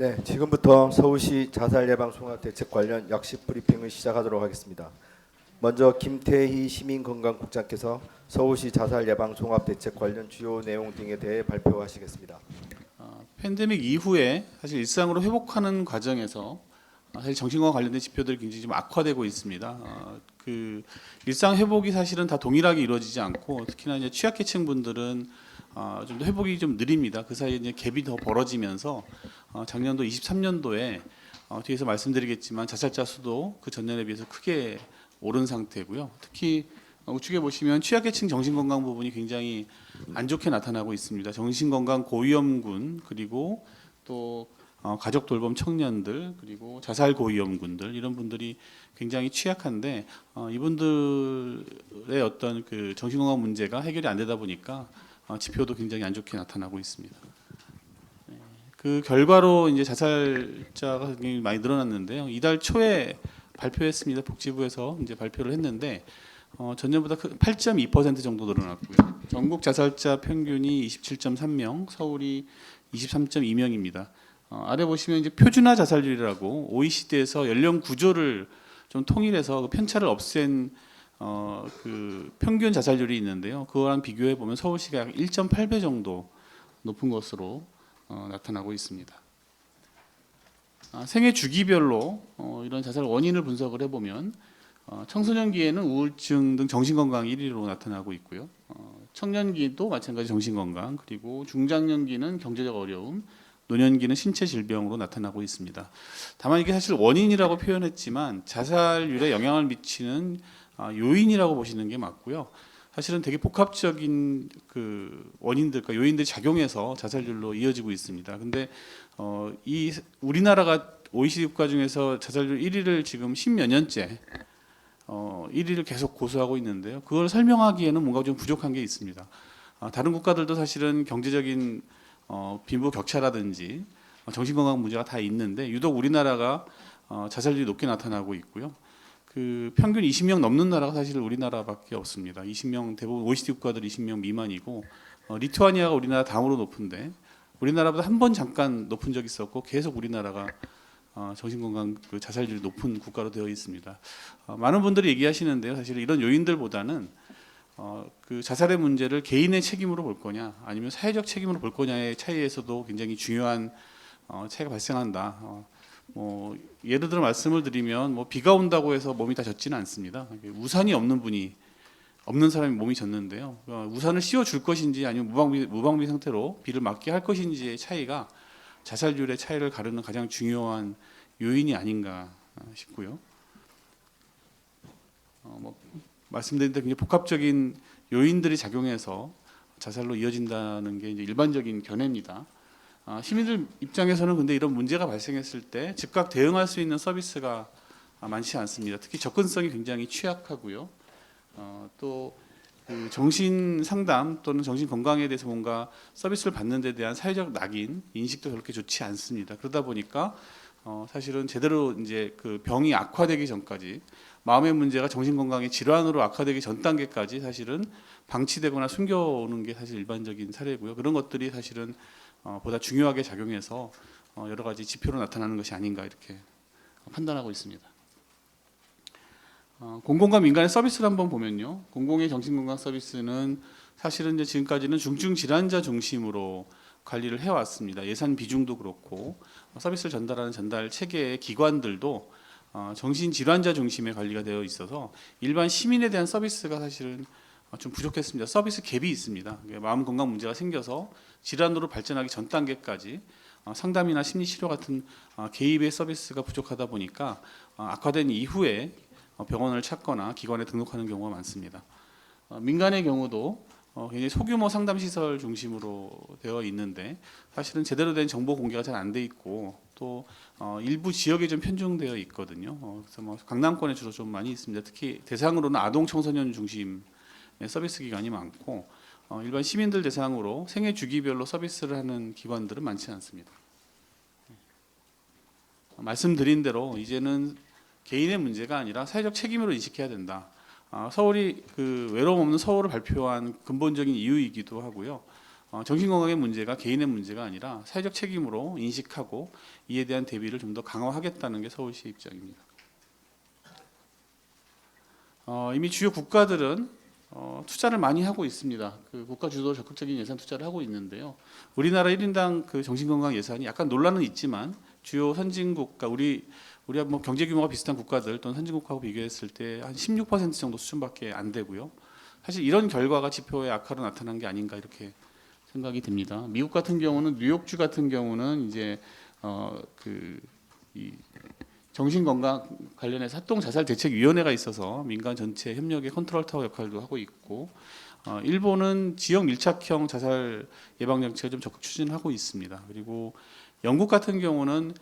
네, 지금부터 서울시 자살 예방 종합 대책 관련 약식 브리핑을 시작하도록 하겠습니다. 먼저 김태희 시민건강국장께서 서울시 자살 예방 종합 대책 관련 주요 내용 등에 대해 발표하시겠습니다. 팬데믹 이후에 사실 일상으로 회복하는 과정에서 사실 정신과 관련된 지표들이 굉장히 좀 악화되고 있습니다. 그 일상 회복이 사실은 다 동일하게 이루어지지 않고 특히나 이제 취약계층 분들은 좀 더 회복이 좀 느립니다. 그 사이에 이제 갭이 더 벌어지면서 작년도 23년도에 뒤에서 말씀드리겠지만 자살자 수도 그 전년에 비해서 크게 오른 상태고요. 특히 우측에 보시면 취약계층 정신건강 부분이 굉장히 안 좋게 나타나고 있습니다. 정신건강 고위험군 그리고 또 가족 돌봄 청년들 그리고 자살 고위험군들 이런 분들이 굉장히 취약한데 이분들의 어떤 그 정신건강 문제가 해결이 안 되다 보니까 지표도 굉장히 안 좋게 나타나고 있습니다. 그 결과로 이제 자살자가 굉장히 많이 늘어났는데요. 이달 초에 발표했습니다. 복지부에서 이제 발표를 했는데 전년보다 8.2% 정도 늘어났고요. 전국 자살자 평균이 27.3명, 서울이 23.2명입니다. 아래 보시면 이제 표준화 자살률이라고 OECD에서 연령 구조를 좀 통일해서 그 편차를 없앤 그 평균 자살률이 있는데요. 그거랑 비교해 보면 서울시가 약 1.8배 정도 높은 것으로 나타나고 있습니다. 생애 주기별로 이런 자살 원인을 분석을 해보면 청소년기에는 우울증 등 정신건강 1위로 나타나고 있고요. 청년기도 마찬가지 정신건강, 그리고 중장년기는 경제적 어려움, 노년기는 신체 질병으로 나타나고 있습니다. 다만 이게 사실 원인이라고 표현했지만 자살률에 영향을 미치는 요인이라고 보시는 게 맞고요. 사실은 되게 복합적인 그 원인들, 그러니까 요인들이 작용해서 자살률로 이어지고 있습니다. 근데 이 우리나라가 OECD 국가 중에서 자살률 1위를 지금 10몇 년째 1위를 계속 고수하고 있는데요. 그걸 설명하기에는 뭔가 좀 부족한 게 있습니다. 다른 국가들도 사실은 경제적인 빈부 격차라든지 정신건강 문제가 다 있는데 유독 우리나라가 자살률이 높게 나타나고 있고요. 그 평균 20명 넘는 나라가 사실 우리나라밖에 없습니다. 20명 대부분 OECD 국가들 20명 미만이고 리투아니아가 우리나라 다음으로 높은데 우리나라보다 한 번 잠깐 높은 적이 있었고 계속 우리나라가 정신건강 그 자살률이 높은 국가로 되어 있습니다. 많은 분들이 얘기하시는데요. 사실 이런 요인들보다는 그 자살의 문제를 개인의 책임으로 볼 거냐 아니면 사회적 책임으로 볼 거냐의 차이에서도 굉장히 중요한 차이가 발생한다. 뭐 예를 들어 말씀을 드리면 뭐 비가 온다고 해서 몸이 다 젖지는 않습니다. 우산이 없는 사람이 몸이 젖는데요. 우산을 씌워 줄 것인지 아니면 무방비 상태로 비를 맞게 할 것인지의 차이가 자살률의 차이를 가르는 가장 중요한 요인이 아닌가 싶고요. 뭐 말씀드린 대로 굉장히 복합적인 요인들이 작용해서 자살로 이어진다는 게 이제 일반적인 견해입니다. 시민들 입장에서는 근데 이런 문제가 발생했을 때 즉각 대응할 수 있는 서비스가 많지 않습니다. 특히 접근성이 굉장히 취약하고요. 또 그 정신 상담 또는 정신 건강에 대해서 뭔가 서비스를 받는 데 대한 사회적 낙인 인식도 그렇게 좋지 않습니다. 그러다 보니까 사실은 제대로 이제 그 병이 악화되기 전까지 마음의 문제가 정신 건강의 질환으로 악화되기 전 단계까지 사실은 방치되거나 숨겨오는 게 사실 일반적인 사례고요. 그런 것들이 사실은 보다 중요하게 작용해서 여러 가지 지표로 나타나는 것이 아닌가 이렇게 판단하고 있습니다. 공공과 민간의 서비스를 한번 보면요. 공공의 정신건강 서비스는 사실은 이제 지금까지는 중증 질환자 중심으로 관리를 해왔습니다. 예산 비중도 그렇고 서비스를 전달하는 전달 체계의 기관들도 정신 질환자 중심의 관리가 되어 있어서 일반 시민에 대한 서비스가 사실은 좀 부족했습니다. 서비스 갭이 있습니다. 마음 건강 문제가 생겨서 질환으로 발전하기 전 단계까지 상담이나 심리 치료 같은 개입의 서비스가 부족하다 보니까 악화된 이후에 병원을 찾거나 기관에 등록하는 경우가 많습니다. 민간의 경우도 굉장히 소규모 상담 시설 중심으로 되어 있는데 사실은 제대로 된 정보 공개가 잘 안 돼 있고 또 일부 지역에 좀 편중되어 있거든요. 그래서 뭐 강남권에 주로 좀 많이 있습니다. 특히 대상으로는 아동 청소년 중심의 서비스 기관이 많고 일반 시민들 대상으로 생애 주기별로 서비스를 하는 기관들은 많지 않습니다. 말씀드린 대로 이제는 개인의 문제가 아니라 사회적 책임으로 인식해야 된다. 서울이 그 외로움 없는 서울을 발표한 근본적인 이유이기도 하고요. 정신건강의 문제가 개인의 문제가 아니라 사회적 책임으로 인식하고 이에 대한 대비를 좀 더 강화하겠다는 게 서울시의 입장입니다. 이미 주요 국가들은 투자를 많이 하고 있습니다. 그 국가 주도 적극적인 예산 투자를 하고 있는데요. 우리나라 1인당 그 정신건강 예산이 약간 논란은 있지만 주요 선진국가 우리가 뭐 경제 규모가 비슷한 국가들 또는 선진국하고 비교했을 때 한 16% 정도 수준밖에 안 되고요. 사실 이런 결과가 지표의 악화로 나타난 게 아닌가 이렇게 생각이 듭니다. 미국 같은 경우는 뉴욕주 같은 경우는 이제 이 정신건강 관련해서 합동자살대책위원회가 있어서 민간 전체 협력의 컨트롤 타워 역할도 하고 있고, 일본은 지역 밀착형 자살 예방 정책을 좀 적극 추진하고 있습니다. 그리고 영국 같은 경우는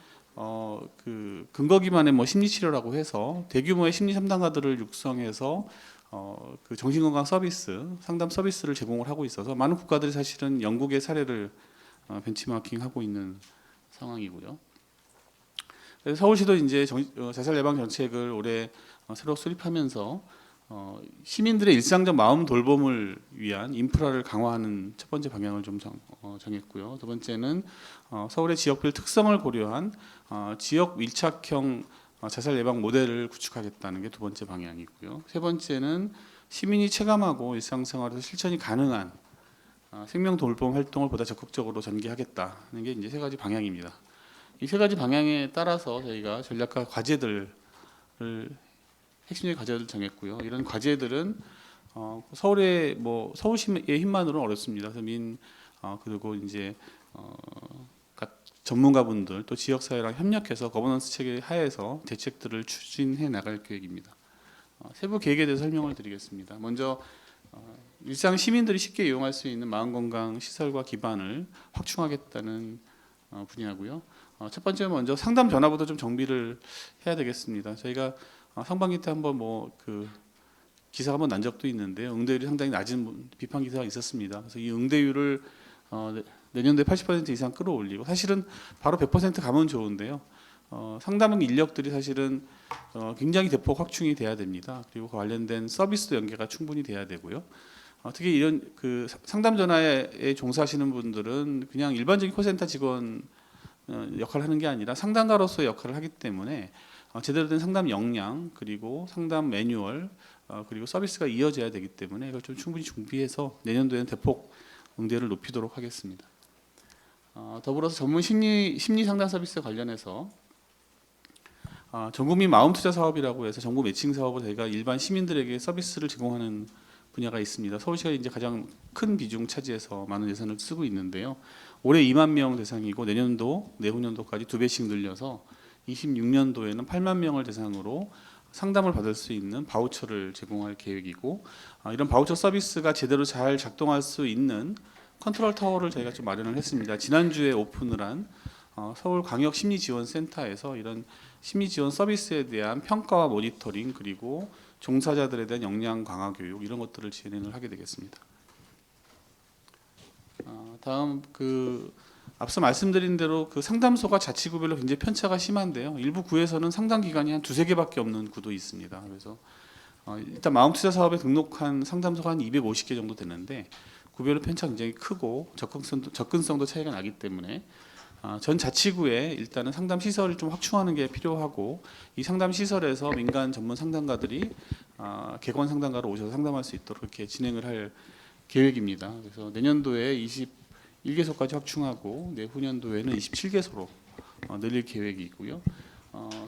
그 근거 기반의 뭐 심리 치료라고 해서 대규모의 심리 상담가들을 육성해서 그 정신건강 서비스, 상담 서비스를 제공을 하고 있어서 많은 국가들이 사실은 영국의 사례를 벤치마킹하고 있는 상황이고요. 그래서 서울시도 이제 자살 예방 정책을 올해 새로 수립하면서 시민들의 일상적 마음 돌봄을 위한 인프라를 강화하는 첫 번째 방향을 좀 정했고요. 두 번째는 서울의 지역별 특성을 고려한 지역 밀착형 자살 예방 모델을 구축하겠다는 게 두 번째 방향이고요. 세 번째는 시민이 체감하고 일상생활에서 실천이 가능한 생명 돌봄 활동을 보다 적극적으로 전개하겠다는 게 이제 세 가지 방향입니다. 이 세 가지 방향에 따라서 저희가 전략과 과제들을 핵심적인 과제를 정했고요. 이런 과제들은 서울의 뭐 서울시의 힘만으로는 어렵습니다. 그래서 그리고 이제 각 전문가분들 또 지역사회랑 협력해서 거버넌스 체계 하에서 대책들을 추진해 나갈 계획입니다. 세부 계획에 대해서 설명을 드리겠습니다. 먼저 일상 시민들이 쉽게 이용할 수 있는 마음건강 시설과 기반을 확충하겠다는 분야고요. 첫 번째 먼저 상담 전화부터 좀 정비를 해야 되겠습니다. 저희가 상반기 때 한번 기사가 한번 난 적도 있는데요. 응대율이 상당히 낮은 비판 기사가 있었습니다. 그래서 이 응대율을 내년도에 80% 이상 끌어올리고, 사실은 바로 100% 가면 좋은데요. 상담 인력들이 사실은 굉장히 대폭 확충이 돼야 됩니다. 그리고 관련된 서비스도 연계가 충분히 돼야 되고요. 특히 이런 그 상담 전화에 종사하시는 분들은 그냥 일반적인 콜센터 직원 역할을 하는 게 아니라 상담가로서의 역할을 하기 때문에 제대로 된 상담 역량, 그리고 상담 매뉴얼, 그리고 서비스가 이어져야 되기 때문에 이걸 좀 충분히 준비해서 내년도에는 대폭 응대를 높이도록 하겠습니다. 더불어서 전문 심리 상담 서비스 관련해서 전국민 마음투자 사업이라고 해서 정보 매칭 사업을 저희가 일반 시민들에게 서비스를 제공하는 분야가 있습니다. 서울시가 이제 가장 큰 비중 차지해서 많은 예산을 쓰고 있는데요. 올해 2만 명 대상이고 내년도, 내후년도까지 2배씩 늘려서 26년도에는 8만 명을 대상으로 상담을 받을 수 있는 바우처를 제공할 계획이고, 이런 바우처 서비스가 제대로 잘 작동할 수 있는 컨트롤 타워를 저희가 좀 마련을 했습니다. 지난주에 오픈을 한 서울광역심리지원센터에서 이런 심리지원 서비스에 대한 평가와 모니터링, 그리고 종사자들에 대한 역량 강화 교육, 이런 것들을 진행을 하게 되겠습니다. 다음 앞서 말씀드린 대로 그 상담소가 자치구별로 굉장히 편차가 심한데요. 일부 구에서는 상담 기간이 한 2-3개밖에 없는 구도 있습니다. 그래서 일단 마음투자 사업에 등록한 상담소가 한 250개 정도 되는데 구별로 편차가 굉장히 크고 접근성도 차이가 나기 때문에 전 자치구에 일단은 상담 시설을 좀 확충하는 게 필요하고, 이 상담 시설에서 민간 전문 상담가들이 객원 상담가로 오셔서 상담할 수 있도록 이렇게 진행을 할 계획입니다. 그래서 내년도에 21개소까지 확충하고 내후년도에는 27개소로 늘릴 계획이고요.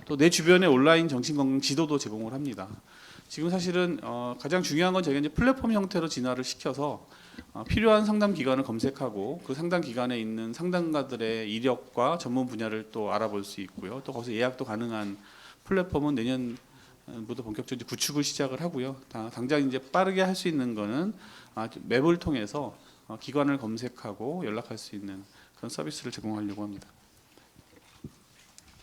또 내 주변에 온라인 정신건강 지도도 제공을 합니다. 지금 사실은 가장 중요한 건 저희가 이제 플랫폼 형태로 진화를 시켜서 필요한 상담 기관을 검색하고 그 상담 기관에 있는 상담가들의 이력과 전문 분야를 또 알아볼 수 있고요. 또 거기서 예약도 가능한 플랫폼은 내년부터 본격적으로 구축을 시작을 하고요. 당장 이제 빠르게 할 수 있는 거는 맵을 통해서 기관을 검색하고 연락할 수 있는 그런 서비스를 제공하려고 합니다.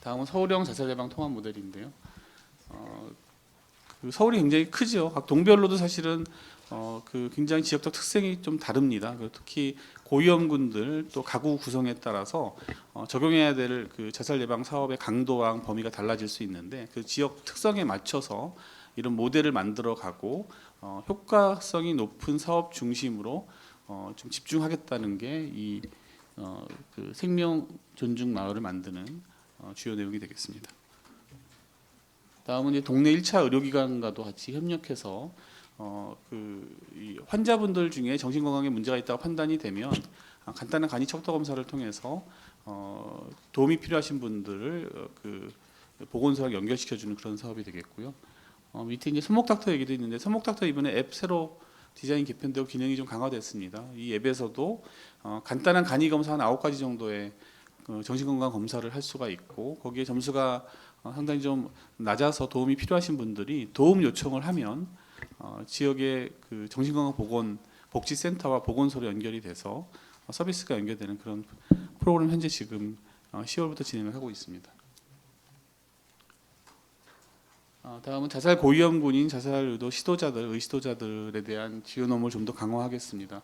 다음은 서울형 자살 예방 통합 모델인데요. 서울이 굉장히 크죠. 각 동별로도 사실은 굉장히 지역적 특성이 좀 다릅니다. 특히 고위험군들 또 가구 구성에 따라서 적용해야 될 그 자살 예방 사업의 강도와 범위가 달라질 수 있는데, 그 지역 특성에 맞춰서 이런 모델을 만들어가고 효과성이 높은 사업 중심으로 좀 집중하겠다는 게 이 그 생명 존중 마을을 만드는 주요 내용이 되겠습니다. 다음은 이제 동네 1차 의료기관과도 같이 협력해서 이 환자분들 중에 정신건강에 문제가 있다고 판단이 되면 간단한 간이 척도 검사를 통해서 도움이 필요하신 분들을 보건소랑 연결시켜주는 그런 사업이 되겠고요. 밑에 이제 손목닥터 얘기도 있는데 손목닥터 이번에 앱 새로 디자인 개편되고 기능이 좀 강화됐습니다. 이 앱에서도 간단한 간이 검사 한 9가지 정도의 정신건강 검사를 할 수가 있고 거기에 점수가 상당히 좀 낮아서 도움이 필요하신 분들이 도움 요청을 하면 지역의 그 정신건강 보건 복지센터와 보건소로 연결이 돼서 서비스가 연결되는 그런 프로그램 현재 지금 10월부터 진행을 하고 있습니다. 다음은 자살 고위험군인 자살 유도 시도자들, 의시도자들에 대한 지원 업무를 좀 더 강화하겠습니다.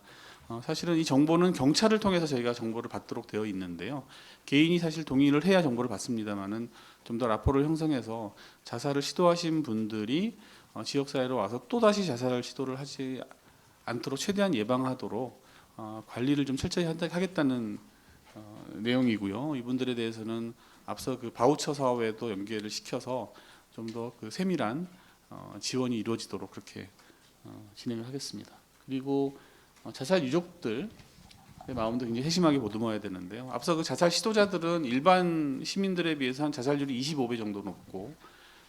사실은 이 정보는 경찰을 통해서 저희가 정보를 받도록 되어 있는데요. 개인이 사실 동의를 해야 정보를 받습니다만은 좀 더 라포를 형성해서 자살을 시도하신 분들이 지역사회로 와서 또 다시 자살 시도를 하지 않도록 최대한 예방하도록 관리를 좀 철저히 하겠다는 내용이고요. 이분들에 대해서는 앞서 그 바우처 사업에도 연계를 시켜서 좀 더 그 세밀한 지원이 이루어지도록 그렇게 진행을 하겠습니다. 그리고 자살 유족들의 마음도 굉장히 세심하게 보듬어야 되는데요. 앞서 그 자살 시도자들은 일반 시민들에 비해서 한 자살률이 25배 정도 높고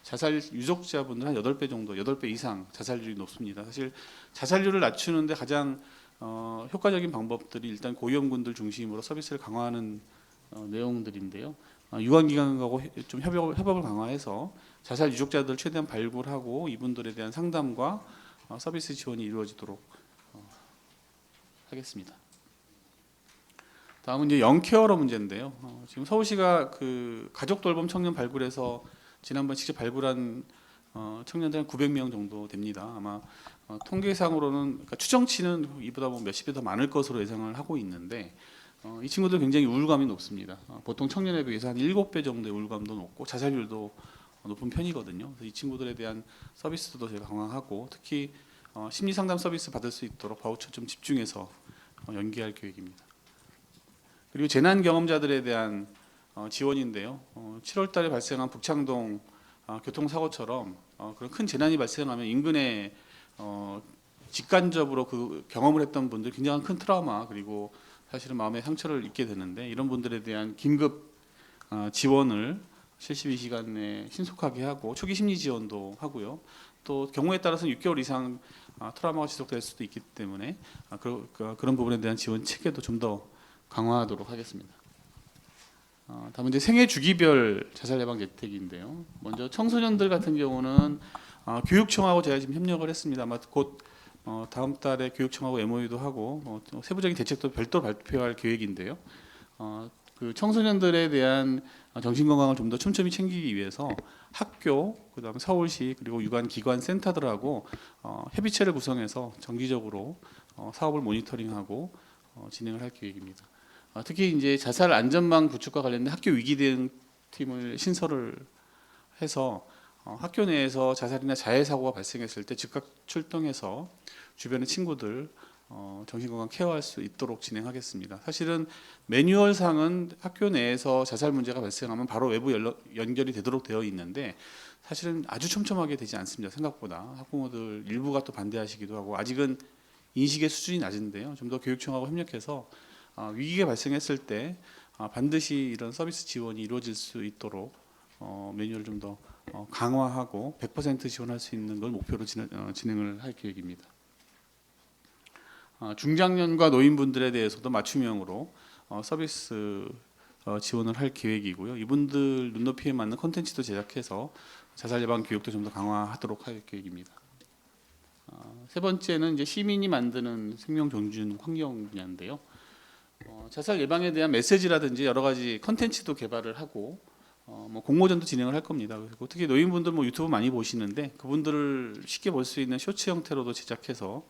자살 유족자분들 한 8배 정도, 8배 이상 자살률이 높습니다. 사실 자살률을 낮추는데 가장 효과적인 방법들이 일단 고위험군들 중심으로 서비스를 강화하는 내용들인데요. 유관기관하고 좀 협업을 강화해서 자살 유족자들 최대한 발굴하고 이분들에 대한 상담과 서비스 지원이 이루어지도록 하겠습니다. 다음은 이제 영케어러 문제인데요. 지금 서울시가 그 가족 돌봄 청년 발굴에서 지난번 직접 발굴한 청년들 한 900명 정도 됩니다. 아마 통계상으로는 그러니까 추정치는 이보다 뭐 몇십 배 더 많을 것으로 예상을 하고 있는데 이 친구들 굉장히 우울감이 높습니다. 보통 청년에 비해서 한 7배 정도의 우울감도 높고 자살률도 높은 편이거든요. 그래서 이 친구들에 대한 서비스도 저희가 강화하고 특히 심리 상담 서비스 받을 수 있도록 바우처 좀 집중해서 연계할 계획입니다. 그리고 재난 경험자들에 대한 지원인데요. 7월달에 발생한 북창동 교통사고처럼 그런 큰 재난이 발생하면 인근에 직간접으로 그 경험을 했던 분들 굉장히 큰 트라우마 그리고 사실은 마음의 상처를 입게 되는데 이런 분들에 대한 긴급 지원을 실시비 시간에 신속하게 하고 초기 심리 지원도 하고요. 또 경우에 따라서는 6개월 이상 트라우마가 지속될 수도 있기 때문에 그런 부분에 대한 지원 체계도 좀 더 강화하도록 하겠습니다. 다음은 이제 생애 주기별 자살 예방 대책인데요. 먼저 청소년들 같은 경우는 교육청하고 제가 지금 협력을 했습니다. 아마 곧 다음 달에 교육청하고 MOU도 하고 세부적인 대책도 별도로 발표할 계획인데요. 그 청소년들에 대한 정신 건강을 좀 더 촘촘히 챙기기 위해서 학교, 그다음에 서울시 그리고 유관 기관 센터들하고 협의체를 구성해서 정기적으로 사업을 모니터링하고 진행을 할 계획입니다. 특히 이제 자살 안전망 구축과 관련된 학교 위기 대응 팀을 신설을 해서 학교 내에서 자살이나 자해 사고가 발생했을 때 즉각 출동해서 주변의 친구들 정신건강 케어할 수 있도록 진행하겠습니다. 사실은 매뉴얼상은 학교 내에서 자살 문제가 발생하면 바로 외부 연결이 되도록 되어 있는데 사실은 아주 촘촘하게 되지 않습니다. 생각보다 학부모들 일부가 또 반대하시기도 하고 아직은 인식의 수준이 낮은데요. 좀 더 교육청하고 협력해서 위기가 발생했을 때 반드시 이런 서비스 지원이 이루어질 수 있도록 매뉴얼을 좀 더 강화하고 100% 지원할 수 있는 걸 목표로 진행을 할 계획입니다. 중장년과 노인분들에 대해서도 맞춤형으로 서비스 지원을 할 계획이고요. 이분들 눈높이에 맞는 콘텐츠도 제작해서 자살 예방 교육도 좀 더 강화하도록 할 계획입니다. 세 번째는 이제 시민이 만드는 생명 존중 환경 분야인데요. 자살 예방에 대한 메시지라든지 여러 가지 콘텐츠도 개발을 하고 뭐 공모전도 진행을 할 겁니다. 그리고 특히 노인분들 뭐 유튜브 많이 보시는데 그분들을 쉽게 볼 수 있는 쇼츠 형태로도 제작해서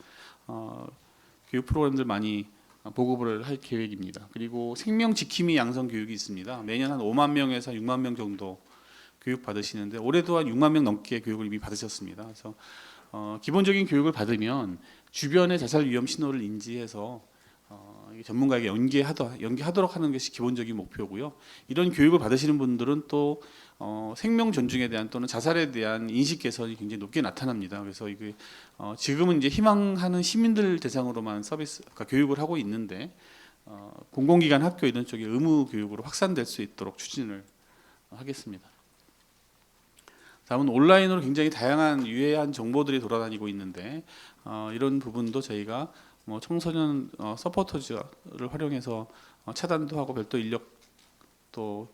교육 프로그램들 많이 보급을 할 계획입니다. 그리고 생명 지킴이 양성 교육이 있습니다. 매년 한 5만 명에서 6만 명 정도 교육 받으시는데 올해도 한 6만 명 넘게 교육을 이미 받으셨습니다. 그래서 기본적인 교육을 받으면 주변의 자살 위험 신호를 인지해서 전문가에게 연계하도록 하는 것이 기본적인 목표고요. 이런 교육을 받으시는 분들은 또 생명 존중에 대한 또는 자살에 대한 인식 개선이 굉장히 높게 나타납니다. 그래서 이게 지금은 이제 희망하는 시민들 대상으로만 그러니까 교육을 하고 있는데 공공기관, 학교 이런 쪽에 의무 교육으로 확산될 수 있도록 추진을 하겠습니다. 다음은 온라인으로 굉장히 다양한 유해한 정보들이 돌아다니고 있는데 이런 부분도 저희가 청소년 서포터즈를 활용해서 차단도 하고 별도 인력도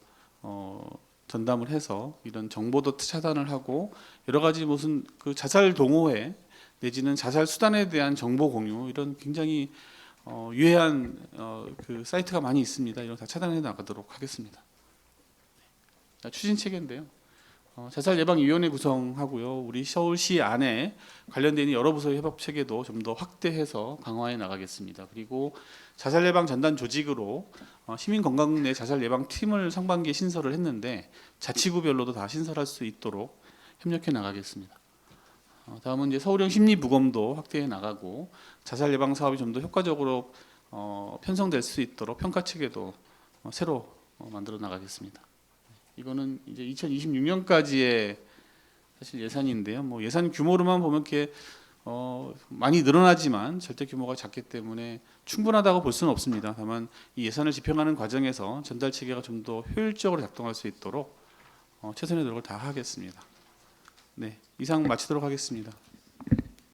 전담을 해서 이런 정보도 차단을 하고 여러 가지 무슨 그 자살 동호회 내지는 자살 수단에 대한 정보 공유 이런 굉장히 유해한 그 사이트가 많이 있습니다. 이런 다 차단해 나가도록 하겠습니다. 추진 체계인데요. 자살 예방 위원회 구성하고요. 우리 서울시 안에 관련된 여러 부서의 협업 체계도 좀 더 확대해서 강화해 나가겠습니다. 그리고 자살 예방 전담 조직으로 시민 건강 내 자살 예방 팀을 상반기에 신설을 했는데 자치구별로도 다 신설할 수 있도록 협력해 나가겠습니다. 다음은 이제 서울형 심리부검도 확대해 나가고 자살 예방 사업이 좀 더 효과적으로 편성될 수 있도록 평가 체계도 새로 만들어 나가겠습니다. 이거는 이제 2026년까지의 사실 예산인데요. 뭐 예산 규모로만 보면 이렇게 많이 늘어나지만 절대 규모가 작기 때문에 충분하다고 볼 수는 없습니다. 다만 이 예산을 집행하는 과정에서 전달 체계가 좀 더 효율적으로 작동할 수 있도록 최선의 노력을 다하겠습니다. 네, 이상 마치도록 하겠습니다.